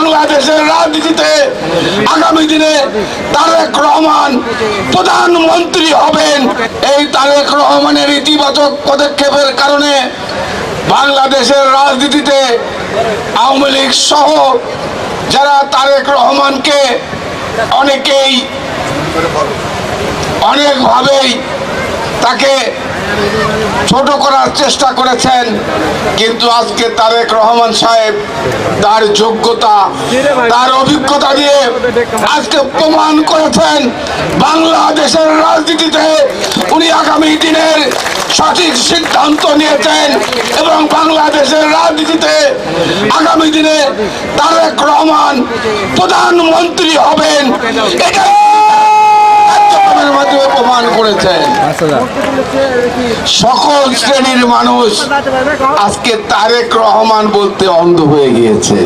বাংলাদেশের রাজনীতিতে আগামী দিনে তারেক রহমান প্রধানমন্ত্রী হবেন। এই তারেক রহমানের ইতিবাচক পদক্ষেপের কারণে বাংলাদেশের রাজনীতিতে আওয়ামী লীগ সহ যারা তারেক রহমানকে অনেকভাবেই তাকে ছোট করার চেষ্টা করেছেন, কিন্তু আজকে তারেক রহমান সাহেব তার যোগ্যতা, তার অভিজ্ঞতা দিয়ে আজকে প্রমাণ করেছেন বাংলাদেশের রাজনীতিতে উনি আগামী দিনের সঠিক সিদ্ধান্ত নিয়েছেন এবং বাংলাদেশের রাজনীতিতে আগামী দিনে তারেক রহমান প্রধানমন্ত্রী হবেন, এটা মাধ্যমে প্রমাণ করেছেন। সকল শ্রেণীর মানুষ আজকে তারেক রহমান বলতে অন্ধ হয়ে গিয়েছে।